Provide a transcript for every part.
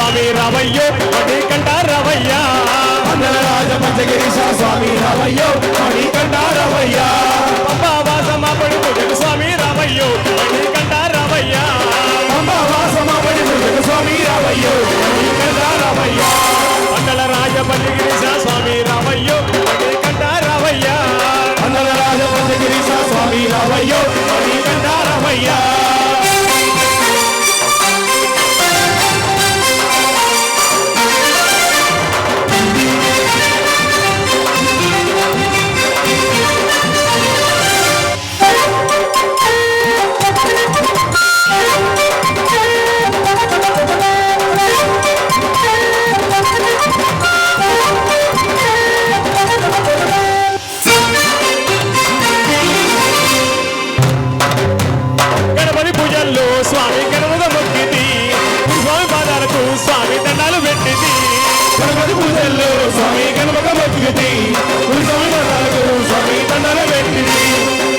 స్వామి రావయ్యో మణికంఠ రావయ్యా అందల రాజ పంచగిరీశ స్వామి రావయ్యో మణికంఠ రావయ్యా అంబావాసమాపడి పూజకు స్వామి రావయ్యో మణికంఠ రావయ్యా అంబావాసమాపడి పూజకు స్వామి రావయ్యో మణికంఠ రావయ్యా అందల రాజ పంచగిరీశ స్వామి రావయ్యో మణికంఠ రావయ్యా అందల రాజ పంచగిరీశ స్వామి రావయ్యో మణికంఠ రావయ్యా స్వామి గణముగ మొక్కితి స్వామి పాదాలకు స్వామి దండాలు పెట్టింది గణపతి పూజల్లో స్వామి గణముగ మొక్కితి స్వామి పాదాలకు స్వామి దండాలు పెట్టింది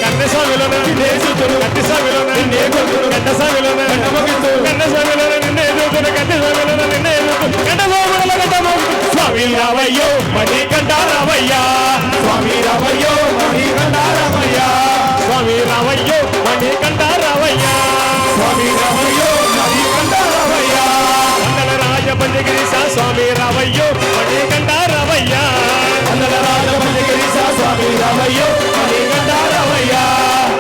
కన్న స్వామిలోన నిన్నే చూతురు కట్టి స్వామిలోన నిన్నే కొడుతురు కన్న స్వామిలోన కన్న స్వామిలోన నిన్నే చూతురు కట్టి స్వామిలోన నిన్నే చూతురు కన్న స్వామిలోన స్వామి రావయ్యో మణికంఠ రావయ్యా స్వామి రావయ్యో మణికంఠ రావయ్యా స్వామి రావయ్యో మణికంఠ రావయ్యా స్వామి రావయ్యో మణికంఠ రావయ్యా అందల రాజ పంచగిరీశ స్వామి రావయ్యో మణికంఠ రావయ్యా అందల రాజ పంచగిరీశ స్వామి రావయ్యో మణికంఠ రావయ్యా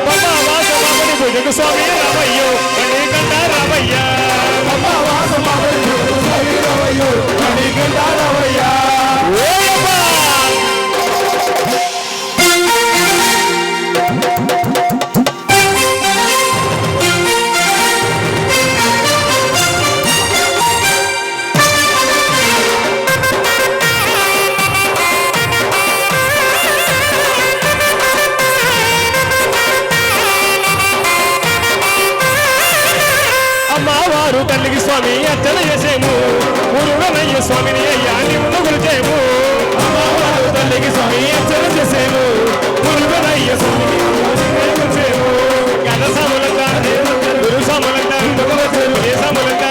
అంబావాసమాపడి పూజకు స్వామి రావయ్యో మణికంఠ రావయ్యా అంబావాసమాపడి పూజకు స్వామి రావయ్యో మణికంఠ రావయ్యా అమ్మవారు తల్లికి స్వామి అర్చన చేసేము ఊరుగనయ్య స్వామిని అయ్యా నీవు కొలిచేము అమ్మవారు తల్లికి స్వామి అర్చన చేసేము ఊరుగనయ్య స్వామిని కొలిచేము కథసాములంట గురు సాములంట ఏ సాములంట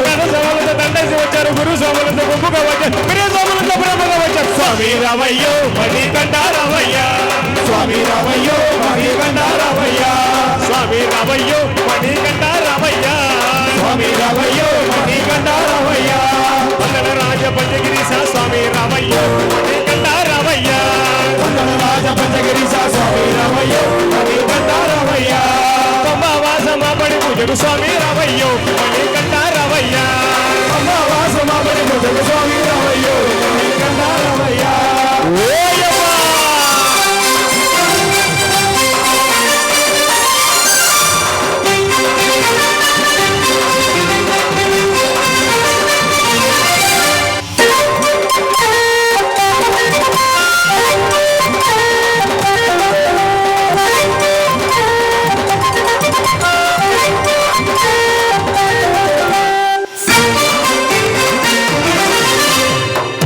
కథసాములంత దండేసి వచ్చారు గురు సాములంత గొప్పగా వచ్చారు ప్రియ సాములంత ప్రేమగా వచ్చారు స్వామి రావయ్యో మణికంఠ రావయ్యా స్వామి రావయ్యో మణికంఠ రావయ్యా స్వామి రావయ్యో మణికంఠ రావయ్యా స్వామి రావయ్యో మణికంఠ రావయ్యా అందల రాజ పంచగిరీశ స్వామి రావయ్యో మణికంఠ రావయ్యా అందల రాజ పంచగిరీశ స్వామి రావయ్యో మణికంఠ రావయ్యా అంబావాసమాపడి పూజకు స్వామి రావయ్యో మణికంఠ రావయ్యా అంబావాసమాపడి పూజకు స్వామి రావయ్యో మణికంఠ రావయ్యా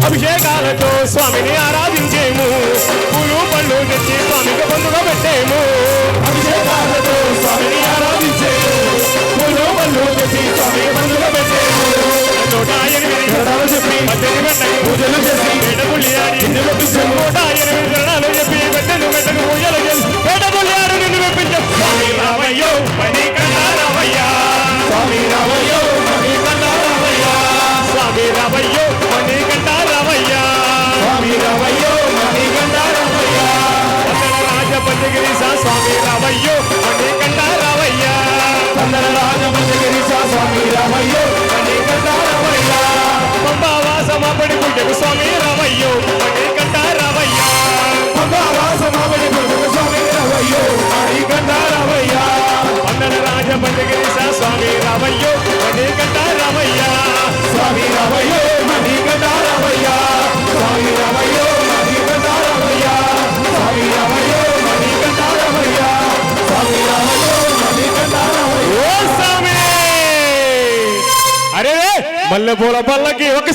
అభిషేకాలతో స్వామిని ఆరాధించేము పూలు పళ్ళు తెచ్చి స్వామికి బంధుగా పెట్టేము అభిషేకాలతో స్వామిని ఆరాధించేము పూలు పళ్ళు తెచ్చి స్వామికి బంధుగా పెట్టేము 108 శరణాలు చెప్పి పద్దెని పెట్టకు పూజలు చేసి పేటపుల్లి ఆడి నిన్ను మెప్పించాము 108 శరణాలు చెప్పి పెట్టకు పూజలు చేసి పేటపుల్లి ఆడి నిన్ను మెప్పించాం స్వామి రావయ్యో మణికంఠ రావయ్యా స్వామి రావయ్యో మణికంఠ రావయ్యా స్వామి రావయ్యో మణికంఠ రావయ్యా స్వామి రావయ్యో మణికంఠ రావయ్యా అందల రాజ పంచగిరీశ స్వామి రావయ్యో మణికంఠ రావయ్యా అందల రాజ పంచగిరీశ స్వామి రావయ్యో మణికంఠ రావయ్యా అంబావాసమాపడి పూజకు స్వామి రావయ్యో మణికంఠ రావయ్యా అంబావాసమాపడి పూజకు స్వామి రావయ్యో మణికంఠ రావయ్యా అందల రాజ పంచగిరీశ స్వామి రావయ్యో మణికంఠ రావయ్యా స్వామి రావయ్యో మణికంఠ రావయ్యా స్వామి రావయ్యో మణికంఠ రావయ్యా స్వామి రావయ్యో మణికంఠ రావయ్యా స్వామి రావయ్యో మణికంఠ రావయ్యా ఓ స్వామి అరే మల్లెపూల పల్లకి ఒక